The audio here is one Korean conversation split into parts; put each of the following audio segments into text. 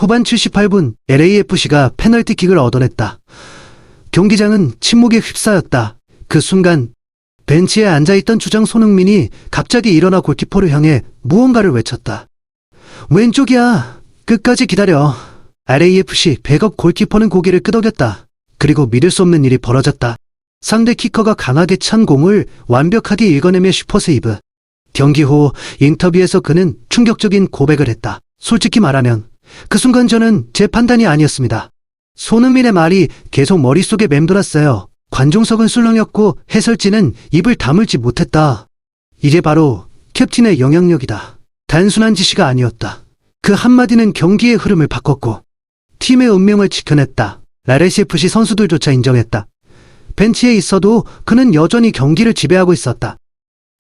후반 78분 LAFC가 페널티킥을 얻어냈다. 경기장은 침묵에 휩싸였다. 그 순간 벤치에 앉아있던 주장 손흥민이 갑자기 일어나 골키퍼를 향해 무언가를 외쳤다. 왼쪽이야. 끝까지 기다려. LAFC 백업 골키퍼는 고개를 끄덕였다. 그리고 믿을 수 없는 일이 벌어졌다. 상대 키커가 강하게 찬 공을 완벽하게 읽어내며 슈퍼세이브. 경기 후 인터뷰에서 그는 충격적인 고백을 했다. 솔직히 말하면 그 순간 저는 제 판단이 아니었습니다. 손흥민의 말이 계속 머릿속에 맴돌았어요. 관중석은 술렁였고 해설진은 입을 다물지 못했다. 이게 바로 캡틴의 영향력이다. 단순한 지시가 아니었다. 그 한마디는 경기의 흐름을 바꿨고 팀의 운명을 지켜냈다. LAFC 선수들조차 인정했다. 벤치에 있어도 그는 여전히 경기를 지배하고 있었다.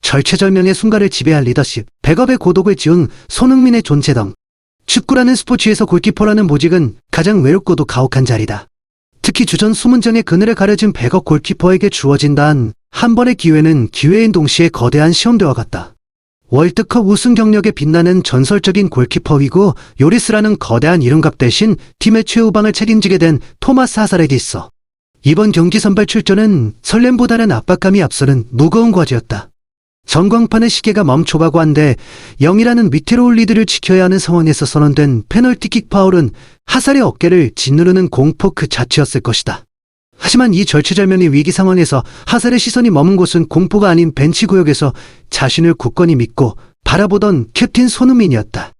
절체절명의 순간을 지배한 리더십, 백업의 고독을 지은 손흥민의 존재 등 축구라는 스포츠에서 골키퍼라는 보직은 가장 외롭고도 가혹한 자리다. 특히 주전 수문장의 그늘에 가려진 백업 골키퍼에게 주어진 단 한 번의 기회는 기회인 동시에 거대한 시험대와 같다. 월드컵 우승 경력에 빛나는 전설적인 골키퍼이고 요리스라는 거대한 이름값 대신 팀의 최후방을 책임지게 된 토마스 하살에게 있어 이번 경기 선발 출전은 설렘보다는 압박감이 앞서는 무거운 과제였다. 전광판의 시계가 멈춰가고 한데 0이라는 위태로운 리드를 지켜야 하는 상황에서 선언된 페널티킥 파울은 하살의 어깨를 짓누르는 공포 그 자체였을 것이다. 하지만 이 절체절명의 위기 상황에서 하살의 시선이 머문 곳은 공포가 아닌 벤치 구역에서 자신을 굳건히 믿고 바라보던 캡틴 손흥민이었다.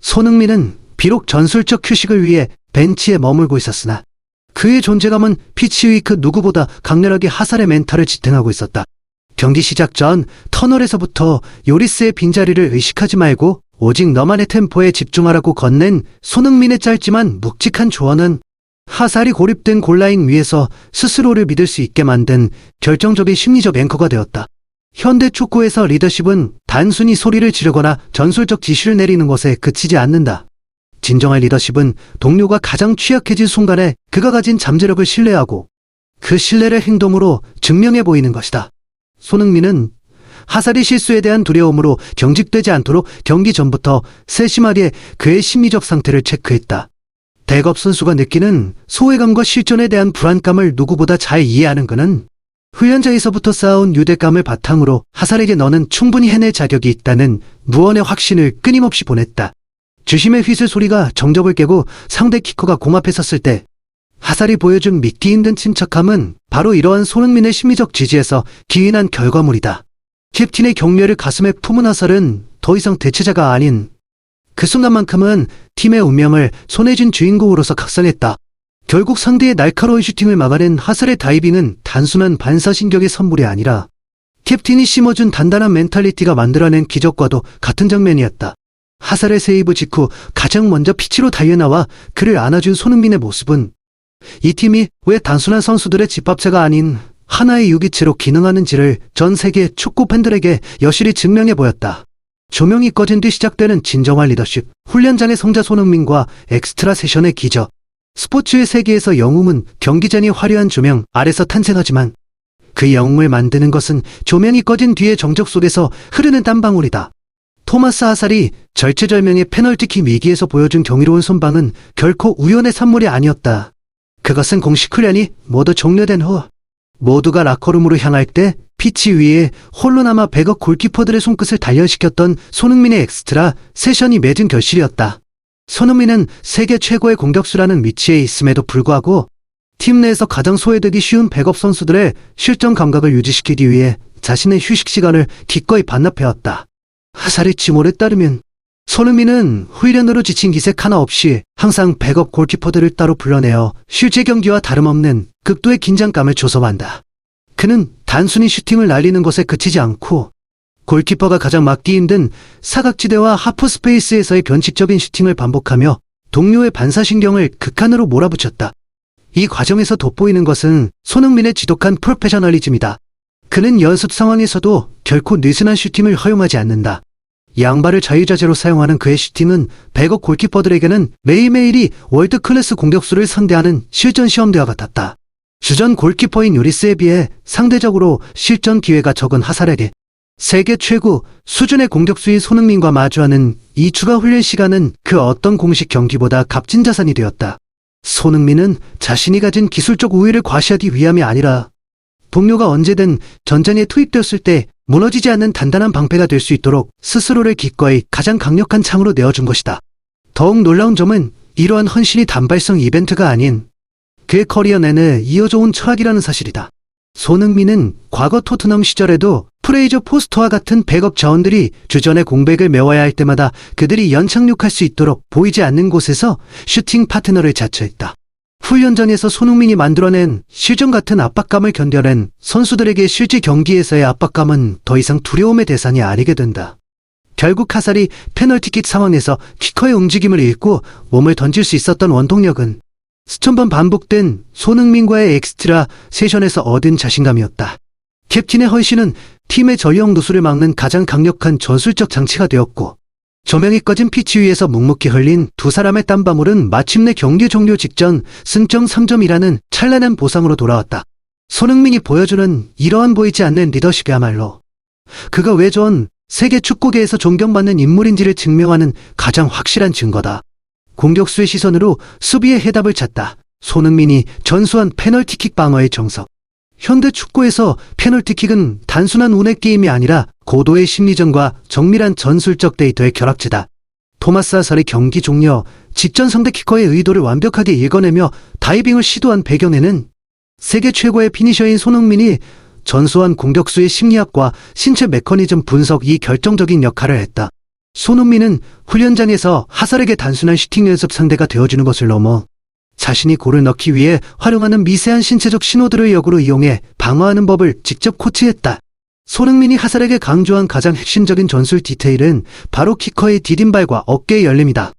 손흥민은 비록 전술적 휴식을 위해 벤치에 머물고 있었으나 그의 존재감은 피치 위 그 누구보다 강렬하게 하살의 멘탈을 지탱하고 있었다. 경기 시작 전 터널에서부터 요리스의 빈자리를 의식하지 말고 오직 너만의 템포에 집중하라고 건넨 손흥민의 짧지만 묵직한 조언은 하살이 고립된 골라인 위에서 스스로를 믿을 수 있게 만든 결정적인 심리적 앵커가 되었다. 현대 축구에서 리더십은 단순히 소리를 지르거나 전술적 지시를 내리는 것에 그치지 않는다. 진정한 리더십은 동료가 가장 취약해진 순간에 그가 가진 잠재력을 신뢰하고 그 신뢰를 행동으로 증명해 보이는 것이다. 손흥민은 하살의 실수에 대한 두려움으로 경직되지 않도록 경기 전부터 세심하게 그의 심리적 상태를 체크했다. 백업 선수가 느끼는 소외감과 실전에 대한 불안감을 누구보다 잘 이해하는 그는 훈련자에서부터 쌓아온 유대감을 바탕으로 하살에게 너는 충분히 해낼 자격이 있다는 무언의 확신을 끊임없이 보냈다. 주심의 휘슬 소리가 정적을 깨고 상대 키커가 공 앞에 섰을 때 하살이 보여준 믿기 힘든 침착함은 바로 이러한 손흥민의 심리적 지지에서 기인한 결과물이다. 캡틴의 경멸을 가슴에 품은 하살은 더 이상 대체자가 아닌 그 순간만큼은 팀의 운명을 손에 쥔 주인공으로서 각성했다. 결국 상대의 날카로운 슈팅을 막아낸 하살의 다이빙은 단순한 반사신경의 선물이 아니라 캡틴이 심어준 단단한 멘탈리티가 만들어낸 기적과도 같은 장면이었다. 하살의 세이브 직후 가장 먼저 피치로 달려나와 그를 안아준 손흥민의 모습은 이 팀이 왜 단순한 선수들의 집합체가 아닌 하나의 유기체로 기능하는지를 전 세계 축구 팬들에게 여실히 증명해 보였다. 조명이 꺼진 뒤 시작되는 진정한 리더십, 훈련장의 성자 손흥민과 엑스트라 세션의 기적. 스포츠의 세계에서 영웅은 경기 전이 화려한 조명 아래서 탄생하지만 그 영웅을 만드는 것은 조명이 꺼진 뒤의 정적 속에서 흐르는 땀방울이다. 토마스 하살이 절체절명의 페널티킥 위기에서 보여준 경이로운 선방은 결코 우연의 산물이 아니었다. 그것은 공식 훈련이 모두 종료된 후 모두가 라커룸으로 향할 때 피치 위에 홀로 남아 백업 골키퍼들의 손끝을 단련시켰던 손흥민의 엑스트라 세션이 맺은 결실이었다. 손흥민은 세계 최고의 공격수라는 위치에 있음에도 불구하고 팀 내에서 가장 소외되기 쉬운 백업 선수들의 실전 감각을 유지시키기 위해 자신의 휴식 시간을 기꺼이 반납해왔다. 하살의 지모에 따르면 손흥민은 훈련으로 지친 기색 하나 없이 항상 백업 골키퍼들을 따로 불러내어 실제 경기와 다름없는 극도의 긴장감을 조성한다. 그는 단순히 슈팅을 날리는 것에 그치지 않고 골키퍼가 가장 막기 힘든 사각지대와 하프스페이스에서의 변칙적인 슈팅을 반복하며 동료의 반사신경을 극한으로 몰아붙였다. 이 과정에서 돋보이는 것은 손흥민의 지독한 프로페셔널리즘이다. 그는 연습 상황에서도 결코 느슨한 슈팅을 허용하지 않는다. 양발을 자유자재로 사용하는 그의 슈팅은 백업 골키퍼들에게는 매일매일이 월드클래스 공격수를 상대하는 실전 시험대와 같았다. 주전 골키퍼인 요리스에 비해 상대적으로 실전 기회가 적은 하살에게 세계 최고 수준의 공격수인 손흥민과 마주하는 이 추가 훈련 시간은 그 어떤 공식 경기보다 값진 자산이 되었다. 손흥민은 자신이 가진 기술적 우위를 과시하기 위함이 아니라 동료가 언제든 전장에 투입되었을 때 무너지지 않는 단단한 방패가 될 수 있도록 스스로를 기꺼이 가장 강력한 창으로 내어준 것이다. 더욱 놀라운 점은 이러한 헌신이 단발성 이벤트가 아닌 그의 커리어 내내 이어져온 철학이라는 사실이다. 손흥민은 과거 토트넘 시절에도 프레이저 포스터와 같은 백업 자원들이 주전의 공백을 메워야 할 때마다 그들이 연착륙할 수 있도록 보이지 않는 곳에서 슈팅 파트너를 자처했다. 훈련장에서 손흥민이 만들어낸 실전 같은 압박감을 견뎌낸 선수들에게 실제 경기에서의 압박감은 더 이상 두려움의 대상이 아니게 된다. 결국 하살이 페널티킥 상황에서 키커의 움직임을 읽고 몸을 던질 수 있었던 원동력은 수천 번 반복된 손흥민과의 엑스트라 세션에서 얻은 자신감이었다. 캡틴의 헌신은 팀의 전력 누수를 막는 가장 강력한 전술적 장치가 되었고 조명이 꺼진 피치 위에서 묵묵히 흘린 두 사람의 땀방울은 마침내 경기 종료 직전 승점 3점이라는 찬란한 보상으로 돌아왔다. 손흥민이 보여주는 이러한 보이지 않는 리더십이야말로 그가 왜 전 세계 축구계에서 존경받는 인물인지를 증명하는 가장 확실한 증거다. 공격수의 시선으로 수비의 해답을 찾다. 손흥민이 전수한 페널티킥 방어의 정석. 현대 축구에서 페널티킥은 단순한 운의 게임이 아니라 고도의 심리전과 정밀한 전술적 데이터의 결합체다. 토마스 하살이 경기 종료 직전 상대 키커의 의도를 완벽하게 읽어내며 다이빙을 시도한 배경에는 세계 최고의 피니셔인 손흥민이 전수한 공격수의 심리학과 신체 메커니즘 분석이 결정적인 역할을 했다. 손흥민은 훈련장에서 하살에게 단순한 슈팅 연습 상대가 되어주는 것을 넘어 자신이 골을 넣기 위해 활용하는 미세한 신체적 신호들을 역으로 이용해 방어하는 법을 직접 코치했다. 손흥민이 하살에게 강조한 가장 핵심적인 전술 디테일은 바로 키커의 디딤발과 어깨의 열림이다.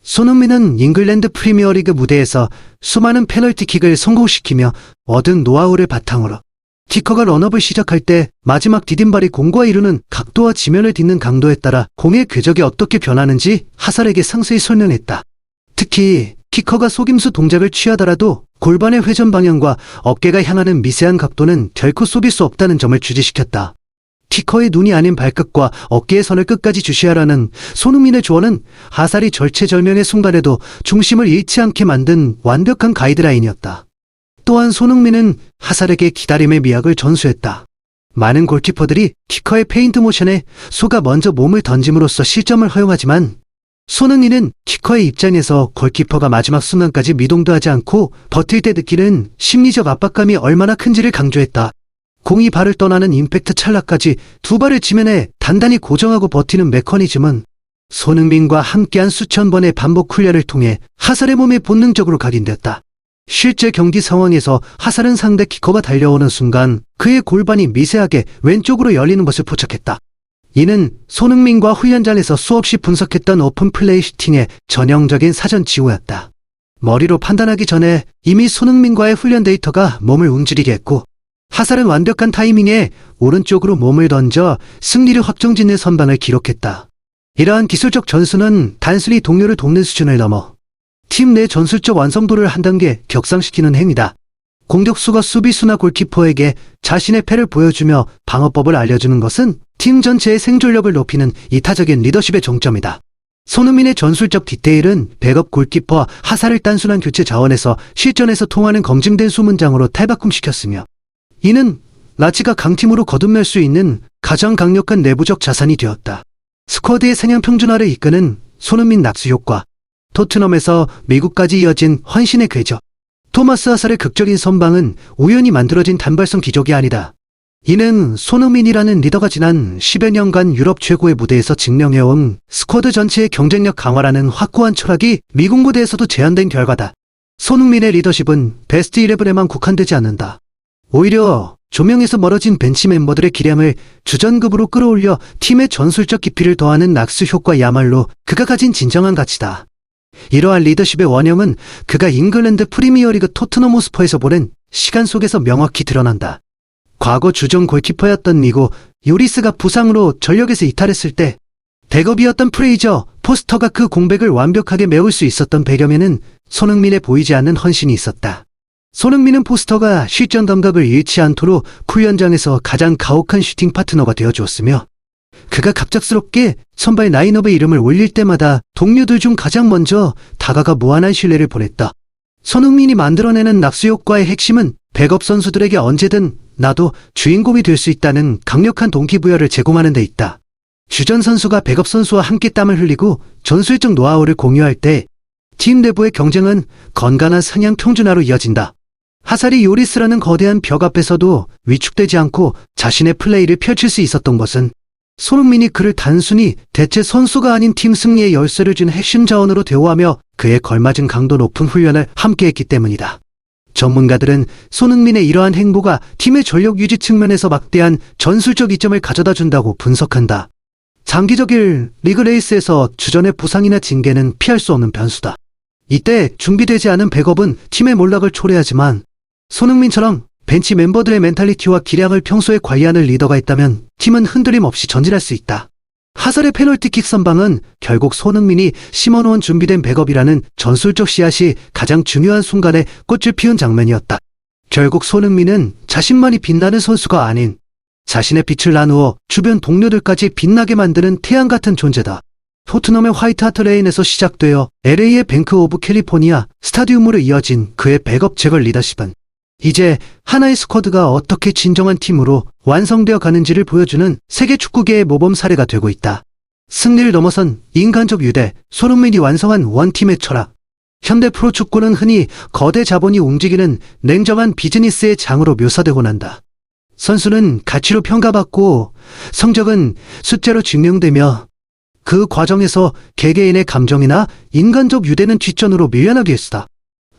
손흥민은 잉글랜드 프리미어리그 무대에서 수많은 페널티킥을 성공시키며 얻은 노하우를 바탕으로 키커가 런업을 시작할 때 마지막 디딤발이 공과 이루는 각도와 지면을 딛는 강도에 따라 공의 궤적이 어떻게 변하는지 하살에게 상세히 설명했다. 특히 키커가 속임수 동작을 취하더라도 골반의 회전 방향과 어깨가 향하는 미세한 각도는 결코 속일 수 없다는 점을 주지시켰다. 키커의 눈이 아닌 발끝과 어깨의 선을 끝까지 주시하라는 손흥민의 조언은 하살이 절체절명의 순간에도 중심을 잃지 않게 만든 완벽한 가이드라인이었다. 또한 손흥민은 하살에게 기다림의 미학을 전수했다. 많은 골키퍼들이 키커의 페인트 모션에 속아 먼저 몸을 던짐으로써 실점을 허용하지만 손흥민은 키커의 입장에서 골키퍼가 마지막 순간까지 미동도 하지 않고 버틸 때 느끼는 심리적 압박감이 얼마나 큰지를 강조했다. 공이 발을 떠나는 임팩트 찰나까지 두 발을 지면에 단단히 고정하고 버티는 메커니즘은 손흥민과 함께한 수천 번의 반복 훈련을 통해 하살의 몸에 본능적으로 각인되었다. 실제 경기 상황에서 하살은 상대 키커가 달려오는 순간 그의 골반이 미세하게 왼쪽으로 열리는 것을 포착했다. 이는 손흥민과 훈련장에서 수없이 분석했던 오픈 플레이 슈팅의 전형적인 사전 징후였다. 머리로 판단하기 전에 이미 손흥민과의 훈련 데이터가 몸을 움직이게 했고 하살은 완벽한 타이밍에 오른쪽으로 몸을 던져 승리를 확정짓는 선방을 기록했다. 이러한 기술적 전수는 단순히 동료를 돕는 수준을 넘어 팀 내 전술적 완성도를 한 단계 격상시키는 행위다. 공격수가 수비수나 골키퍼에게 자신의 패를 보여주며 방어법을 알려주는 것은 팀 전체의 생존력을 높이는 이타적인 리더십의 정점이다. 손흥민의 전술적 디테일은 백업 골키퍼와 하살을 단순한 교체 자원에서 실전에서 통하는 검증된 수문장으로 탈바꿈시켰으며 이는 라치가 강팀으로 거듭날 수 있는 가장 강력한 내부적 자산이 되었다. 스쿼드의 생양 평준화를 이끄는 손흥민 낙수 효과, 토트넘에서 미국까지 이어진 헌신의 궤적. 토마스 하살의 극적인 선방은 우연히 만들어진 단발성 기적이 아니다. 이는 손흥민이라는 리더가 지난 10여 년간 유럽 최고의 무대에서 증명해온 스쿼드 전체의 경쟁력 강화라는 확고한 철학이 미국 무대에서도 재현된 결과다. 손흥민의 리더십은 베스트 11에만 국한되지 않는다. 오히려 조명에서 멀어진 벤치 멤버들의 기량을 주전급으로 끌어올려 팀의 전술적 깊이를 더하는 낙수 효과야말로 그가 가진 진정한 가치다. 이러한 리더십의 원형은 그가 잉글랜드 프리미어리그 토트넘 호스퍼에서 보낸 시간 속에서 명확히 드러난다. 과거 주전 골키퍼였던 니고 요리스가 부상으로 전력에서 이탈했을 때 백업이었던 프레이저 포스터가 그 공백을 완벽하게 메울 수 있었던 배경에는 손흥민의 보이지 않는 헌신이 있었다. 손흥민은 포스터가 실전 감각을 잃지 않도록 훈련장에서 가장 가혹한 슈팅 파트너가 되어주었으며 그가 갑작스럽게 선발 라인업의 이름을 올릴 때마다 동료들 중 가장 먼저 다가가 무한한 신뢰를 보냈다. 손흥민이 만들어내는 낙수 효과의 핵심은 백업 선수들에게 언제든 나도 주인공이 될 수 있다는 강력한 동기부여를 제공하는 데 있다. 주전 선수가 백업 선수와 함께 땀을 흘리고 전술적 노하우를 공유할 때 팀 내부의 경쟁은 건강한 상향 평준화로 이어진다. 하살이 요리스라는 거대한 벽 앞에서도 위축되지 않고 자신의 플레이를 펼칠 수 있었던 것은 손흥민이 그를 단순히 대체 선수가 아닌 팀 승리의 열쇠를 준 핵심 자원으로 대우하며 그에 걸맞은 강도 높은 훈련을 함께했기 때문이다. 전문가들은 손흥민의 이러한 행보가 팀의 전력 유지 측면에서 막대한 전술적 이점을 가져다 준다고 분석한다. 장기적인 리그 레이스에서 주전의 부상이나 징계는 피할 수 없는 변수다. 이때 준비되지 않은 백업은 팀의 몰락을 초래하지만 손흥민처럼 벤치 멤버들의 멘탈리티와 기량을 평소에 관리하는 리더가 있다면 팀은 흔들림 없이 전진할 수 있다. 하살의 페널티킥 선방은 결국 손흥민이 심어놓은 준비된 백업이라는 전술적 씨앗이 가장 중요한 순간에 꽃을 피운 장면이었다. 결국 손흥민은 자신만이 빛나는 선수가 아닌 자신의 빛을 나누어 주변 동료들까지 빛나게 만드는 태양 같은 존재다. 토트넘의 화이트 하트 레인에서 시작되어 LA의 뱅크 오브 캘리포니아 스타디움으로 이어진 그의 백업 제거 리더십은 이제 하나의 스쿼드가 어떻게 진정한 팀으로 완성되어 가는지를 보여주는 세계 축구계의 모범 사례가 되고 있다. 승리를 넘어선 인간적 유대, 손흥민이 완성한 원팀의 철학. 현대 프로축구는 흔히 거대 자본이 움직이는 냉정한 비즈니스의 장으로 묘사되곤 한다. 선수는 가치로 평가받고 성적은 숫자로 증명되며 그 과정에서 개개인의 감정이나 인간적 유대는 뒷전으로 밀려나기 했다.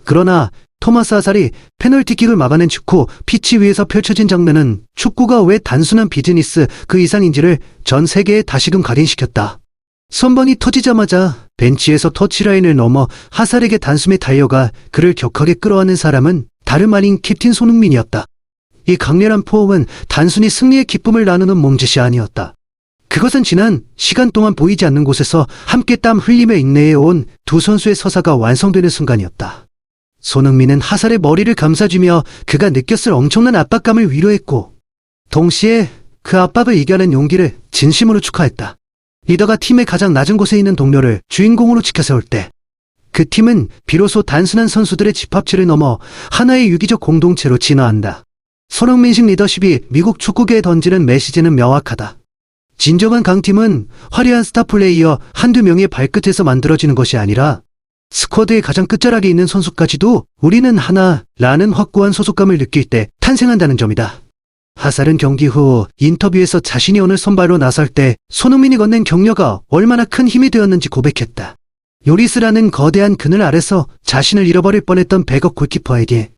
그러나 토마스 하살이 페널티킥을 막아낸 직후 피치 위에서 펼쳐진 장면은 축구가 왜 단순한 비즈니스 그 이상인지를 전 세계에 다시금 각인시켰다. 선방이 터지자마자 벤치에서 터치라인을 넘어 하살에게 단숨에 달려가 그를 격하게 끌어안는 사람은 다름 아닌 캡틴 손흥민이었다. 이 강렬한 포옹은 단순히 승리의 기쁨을 나누는 몸짓이 아니었다. 그것은 지난 시간 동안 보이지 않는 곳에서 함께 땀 흘리며 인내해온 두 선수의 서사가 완성되는 순간이었다. 손흥민은 하살의 머리를 감싸주며 그가 느꼈을 엄청난 압박감을 위로했고 동시에 그 압박을 이겨낸 용기를 진심으로 축하했다. 리더가 팀의 가장 낮은 곳에 있는 동료를 주인공으로 지켜세울 때 그 팀은 비로소 단순한 선수들의 집합체를 넘어 하나의 유기적 공동체로 진화한다. 손흥민식 리더십이 미국 축구계에 던지는 메시지는 명확하다. 진정한 강팀은 화려한 스타 플레이어 한두 명의 발끝에서 만들어지는 것이 아니라 스쿼드의 가장 끝자락에 있는 선수까지도 우리는 하나라는 확고한 소속감을 느낄 때 탄생한다는 점이다. 하살은 경기 후 인터뷰에서 자신이 오늘 선발로 나설 때 손흥민이 건넨 격려가 얼마나 큰 힘이 되었는지 고백했다. 요리스라는 거대한 그늘 아래서 자신을 잃어버릴 뻔했던 백업 골키퍼에게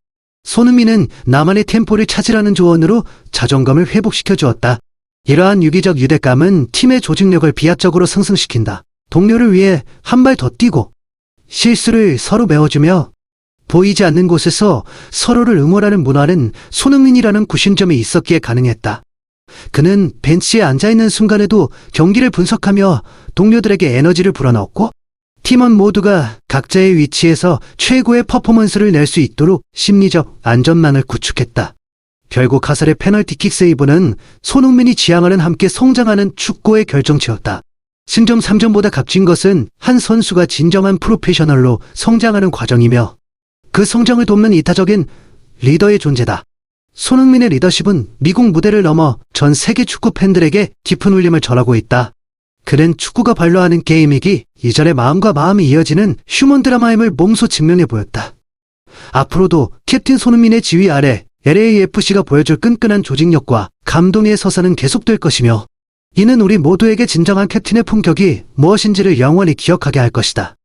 손흥민은 나만의 템포를 찾으라는 조언으로 자존감을 회복시켜 주었다. 이러한 유기적 유대감은 팀의 조직력을 비약적으로 상승시킨다. 동료를 위해 한 발 더 뛰고 실수를 서로 메워주며 보이지 않는 곳에서 서로를 응원하는 문화는 손흥민이라는 구심점이 있었기에 가능했다. 그는 벤치에 앉아있는 순간에도 경기를 분석하며 동료들에게 에너지를 불어넣었고 팀원 모두가 각자의 위치에서 최고의 퍼포먼스를 낼 수 있도록 심리적 안전망을 구축했다. 결국 하살의 페널티킥 세이브는 손흥민이 지향하는 함께 성장하는 축구의 결정체였다. 승점 3점보다 값진 것은 한 선수가 진정한 프로페셔널로 성장하는 과정이며 그 성장을 돕는 이타적인 리더의 존재다. 손흥민의 리더십은 미국 무대를 넘어 전 세계 축구 팬들에게 깊은 울림을 전하고 있다. 그는 축구가 발로하는 게임이기 이전의 마음과 마음이 이어지는 휴먼 드라마임을 몸소 증명해 보였다. 앞으로도 캡틴 손흥민의 지휘 아래 LAFC가 보여줄 끈끈한 조직력과 감동의 서사는 계속될 것이며 이는 우리 모두에게 진정한 캡틴의 품격이 무엇인지를 영원히 기억하게 할 것이다.